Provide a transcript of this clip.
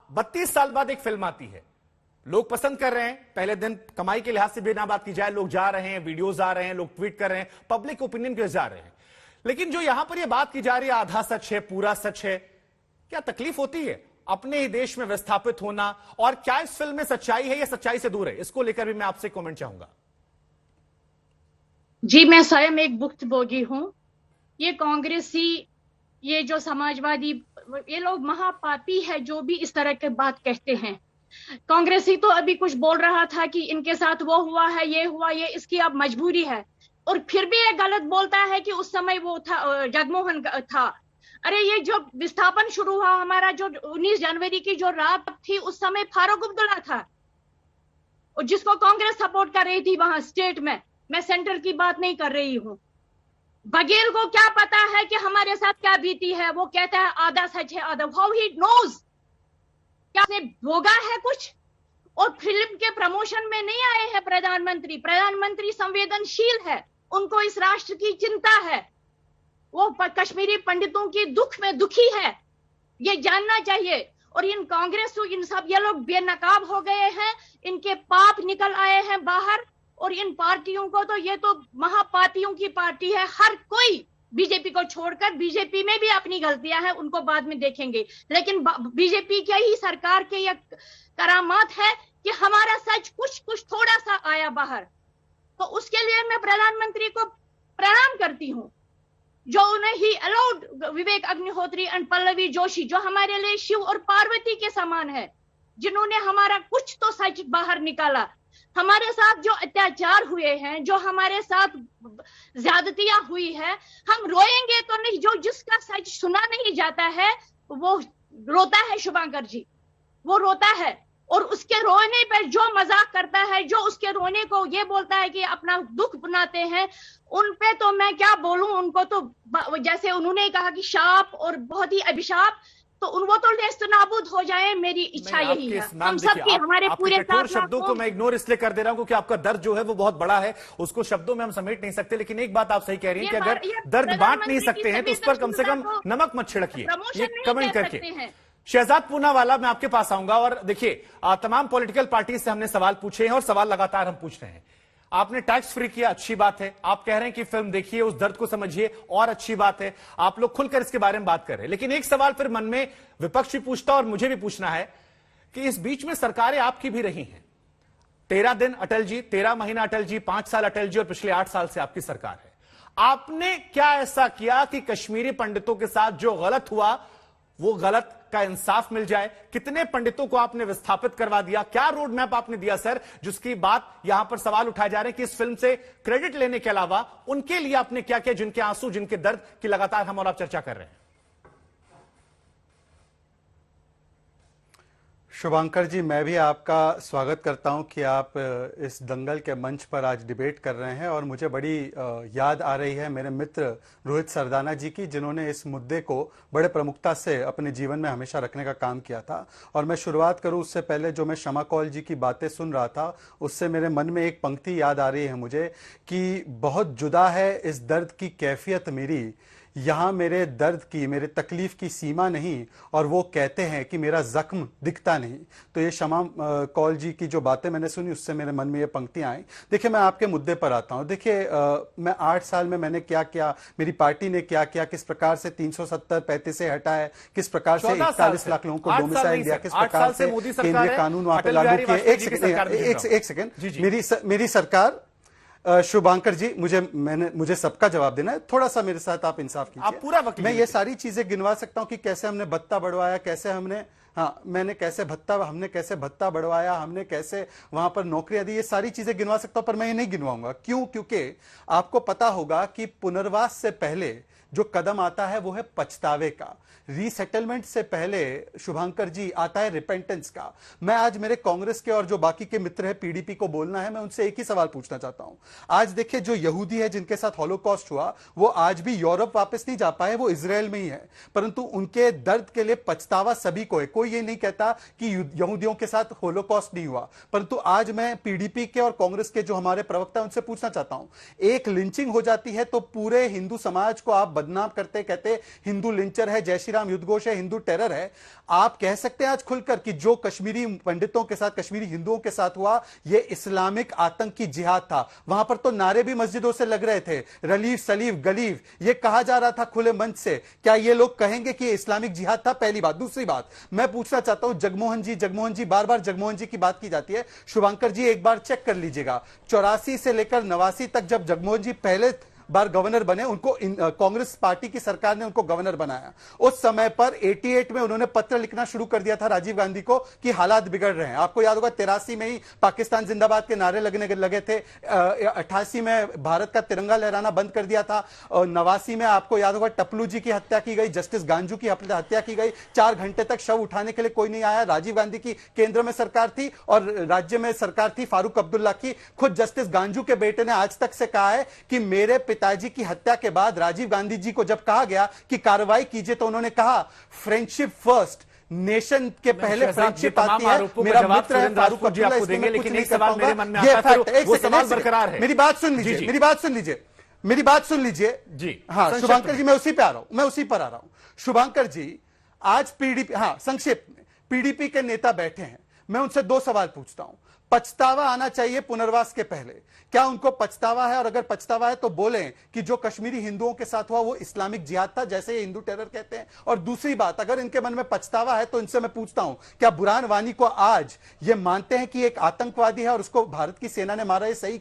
32 साल बाद एक फिल्म आती है, लोग पसंद कर रहे हैं। पहले दिन कमाई के लिहाज से बिना बात की जाए, लोग जा रहे हैं, वीडियोस आ रहे हैं, लोग ट्वीट कर रहे हैं, पब्लिक ओपिनियन के जा रहे हैं। लेकिन जो यहां पर यह बात की जा रही है आधा सच है, पूरा सच है, क्या तकलीफ होती है अपने ही देश में विस्थापित होना? और क्या इस फिल्म में सच्चाई है या सच्चाई से दूर है? इसको लेकर भी मैं आपसे कमेंट चाहूंगा। जी, मैं स्वयं एक भुक्तभोगी हूं। ये कांग्रेसी, ये जो समाजवादी, ये लोग महापापी है जो भी इस तरह के बात कहते हैं। कांग्रेसी तो अभी कुछ बोल रहा था कि इनके साथ वो हुआ है, ये हुआ, ये इसकी अब मजबूरी है, और फिर भी ये गलत बोलता है कि उस समय वो था, जगमोहन था। अरे ये जो विस्थापन शुरू हुआ हमारा, जो 19 जनवरी की जो रात थी, उस समय फारूक अब्दुल्ला था, और जिसको कांग्रेस सपोर्ट कर रही थी वहां स्टेट में। मैं सेंटर की बात नहीं कर रही हूं। बघेल को क्या पता है कि हमारे साथ क्या बीती है? वो कहता है आधा सच है, आधा। How he knows? क्या उसने भोगा है कुछ? और फिल्म के प्रमोशन में नहीं आए हैं प्रधानमंत्री। प्रधानमंत्री संवेदनशील है, उनको इस राष्ट्र की चिंता है, वो कश्मीरी पंडितों की दुख में दुखी है, ये जानना चाहिए। और इन कांग्रेस, इन सब ये लोग बेनकाब हो गए हैं, इनके पाप निकल आए हैं बाहर। और इन पार्टियों को तो, ये तो महापापियों की पार्टी है। हर कोई बीजेपी को छोड़कर, बीजेपी में भी अपनी गलतियां हैं, उनको बाद में देखेंगे, लेकिन बीजेपी के ही सरकार के ये करामात है कि हमारा सच कुछ थोड़ा सा आया बाहर। तो उसके लिए मैं प्रधानमंत्री को प्रणाम करती हूं, जो उन्हें ही अलाउड विवेक अग्निहोत्री एंड पल्लवी जोशी, जो हमारे लिए शिव और पार्वती के समान है, जिन्होंने हमारा कुछ तो सच बाहर निकाला। हमारे साथ जो अत्याचार हुए हैं, जो हमारे साथ ज्यादतियां हुई है, हम रोएंगे तो नहीं। जो जिसका सच सुना नहीं जाता है वो रोता है। शुभंकर जी, वो रोता है, और उसके रोने पर जो मजाक करता है, जो उसके रोने को ये बोलता है कि अपना दुख बनाते हैं, उन पे तो मैं क्या बोलूं। उनको तो जैसे उन्होंने कहा कि शाप और बहुत ही अभिशाप, तो वो तो नेस्त नाबूद हो जाए, मेरी इच्छा यही है। हम सबकी, हमारे पूरे कठोर शब्दों को मैं इग्नोर इसलिए कर दे रहा हूं क्योंकि आपका दर्द जो है वो बहुत बड़ा है, उसको शब्दों में हम समेट नहीं सकते। लेकिन एक बात आप सही कह रही हैं कि अगर दर्द बांट नहीं सकते हैं तो उस पर कम से कम नमक मत छिड़किए, ये कमेंट करके। शहजाद पूनावाला, मैं आपके पास आऊंगा। और देखिए, तमाम पॉलिटिकल पार्टी से हमने सवाल पूछे हैं और सवाल लगातार हम पूछ रहे हैं। आपने टैक्स फ्री किया, अच्छी बात है। आप कह रहे हैं कि फिल्म देखिए, उस दर्द को समझिए, और अच्छी बात है। आप लोग खुलकर इसके बारे में बात कर रहे हैं। लेकिन एक सवाल फिर मन में विपक्ष भी पूछता और मुझे भी पूछना है कि इस बीच में सरकारें आपकी भी रही हैं। 13 दिन अटल जी, 13 महीना अटल जी, 5 साल अटल जी, और पिछले 8 साल से आपकी सरकार है। आपने क्या ऐसा किया कि कश्मीरी पंडितों के साथ जो गलत हुआ वो गलत का इंसाफ मिल जाए? कितने पंडितों को आपने विस्थापित करवा दिया? क्या रोड मैप आपने दिया सर, जिसकी बात यहां पर सवाल उठाए जा रहे हैं कि इस फिल्म से क्रेडिट लेने के अलावा उनके लिए आपने क्या किया, जिनके आंसू, जिनके दर्द की लगातार हम और आप चर्चा कर रहे हैं? शुभंकर जी, मैं भी आपका स्वागत करता हूं कि आप इस दंगल के मंच पर आज डिबेट कर रहे हैं। और मुझे बड़ी याद आ रही है मेरे मित्र रोहित सरदाना जी की, जिन्होंने इस मुद्दे को बड़े प्रमुखता से अपने जीवन में हमेशा रखने का काम किया था। और मैं शुरुआत करूं उससे पहले, जो मैं शमा कौल जी की बातें सुन रहा था, उससे मेरे मन में एक पंक्ति याद आ रही है मुझे कि बहुत जुदा है इस दर्द की कैफियत मेरी, यहाँ मेरे दर्द की, मेरे तकलीफ की सीमा नहीं, और वो कहते हैं कि मेरा जख्म दिखता नहीं। तो ये शमा कौल जी की जो बातें मैंने सुनी, उससे मेरे मन में ये पंक्तियां आई। देखिए, मैं आपके मुद्दे पर आता हूं। देखिए, मैं 8 साल में मैंने क्या किया, मेरी पार्टी ने क्या किया, किस प्रकार से 370 35 से हटा है, किस प्रकार से 41 लाख लोगों को डोमिसाइल दिया, किस प्रकार से केंद्रीय कानून वहां पर लागू किए। एक सेकेंड, मेरी सरकार, शुभांकर जी, मुझे सबका जवाब देना है, थोड़ा सा मेरे साथ आप इंसाफ कीजिए। आप पूरा वकील, मैं ये सारी चीजें गिनवा सकता हूं कि कैसे हमने भत्ता बढ़वाया, कैसे हमने, हमने कैसे भत्ता बढ़वाया, हमने कैसे वहां पर नौकरियां दी, ये सारी चीजें गिनवा सकता हूं, पर मैं ये नहीं गिनवाऊंगा। क्यों? क्योंकि आपको पता होगा कि पुनर्वास से पहले जो कदम आता है वो है पछतावे का। रीसेटलमेंट से पहले, शुभांकर जी, आता है रिपेंटेंस का। मैं आज मेरे कांग्रेस के और जो बाकी के मित्र हैं पीडीपी को बोलना है, मैं उनसे एक ही सवाल पूछना चाहता हूं। आज देखिए, जो यहूदी है जिनके साथ हॉलोकॉस्ट हुआ, वो आज भी यूरोप वापस नहीं जा पाए, वो इजराइल में ही है, परंतु उनके दर्द के लिए पछतावा सभी को है। कोई ये नहीं कहता कि यहूदियों के साथ हॉलोकॉस्ट नहीं हुआ। परंतु आज मैं पीडीपी के और कांग्रेस के जो हमारे प्रवक्ता, उनसे पूछना चाहता हूं, एक लिंचिंग हो जाती है तो पूरे हिंदू समाज को आप बदनाम करते, कहते हिंदू लिंचर है, जय श्री राम युद्धघोष है, हिंदू टेरर है। आप कह सकते हैं आज खुलकर कि जो कश्मीरी पंडितों के साथ, कश्मीरी हिंदुओं के साथ हुआ, यह इस्लामिक आतंकी जिहाद था। वहां पर तो नारे भी मस्जिदों से लग रहे थे, रलीफ सलीफ गलीफ, यह कहा जा रहा था खुले मंच से। क्या ये लोग कहेंगे कि इस्लामिक जिहाद था? पहली बात। दूसरी बात मैं पूछना चाहता हूं, जगमोहन जी, बार बार जगमोहन जी की बात की जाती है। शुभांकर जी एक बार चेक कर लीजिएगा, 84 से लेकर 89 तक जब जगमोहन जी पहले बार गवर्नर बने, उनको कांग्रेस पार्टी की सरकार ने उनको गवर्नर बनाया। उस समय पर 88 में उन्होंने पत्र लिखना शुरू कर दिया था राजीव गांधी को कि हालात बिगड़ रहे हैं। आपको याद होगा 83 में ही पाकिस्तान जिंदाबाद के नारे लगने लगे थे, 88 में भारत का तिरंगा लहराना बंद कर दिया था, और 89 में आपको याद होगा टपलू जी की हत्या की गई, जस्टिस गांजू की हत्या की गई, 4 घंटे तक शव उठाने के लिए कोई नहीं आया। राजीव गांधी की केंद्र में सरकार थी और राज्य में सरकार थी फारूक अब्दुल्ला की। खुद जस्टिस गांजू के बेटे ने आज तक से कहा है कि मेरे पिताजी की हत्या के बाद राजीव गांधी जी को जब कहा गया कि कार्रवाई कीजिए, तो उन्होंने कहा फ्रेंडशिप फर्स्ट, नेशन के पहले फ्रेंडशिप आती है। मेरा मित्र है फारूक अब्दुल्ला, इसमें मैं कुछ नहीं कर पाऊंगा। ये फैक्ट। एक सेकंड, मेरी बात सुन लीजिए, मेरी बात सुन लीजिए जी। हाँ शुभांकर जी, मैं उसी पे आ रहा हूं, शुभांकर जी आज पीडीपी, हाँ संक्षेप में, पीडीपी के नेता बैठे हैं, मैं उनसे 2 सवाल पूछता हूं। पछतावा आना चाहिए पुनर्वास के पहले, क्या उनको पछतावा है? और अगर पछतावा है तो बोलें कि जो कश्मीरी हिंदुओं के साथ हुआ वो इस्लामिक जिहाद था, जैसे ये हिंदू टेरर कहते हैं। और दूसरी बात, अगर इनके मन में पछतावा है तो इनसे मैं पूछता हूं, क्या बुरहान वानी को आज ये मानते हैं कि एक आतंकवादी है और उसको भारत की सेना ने मारा, ये सही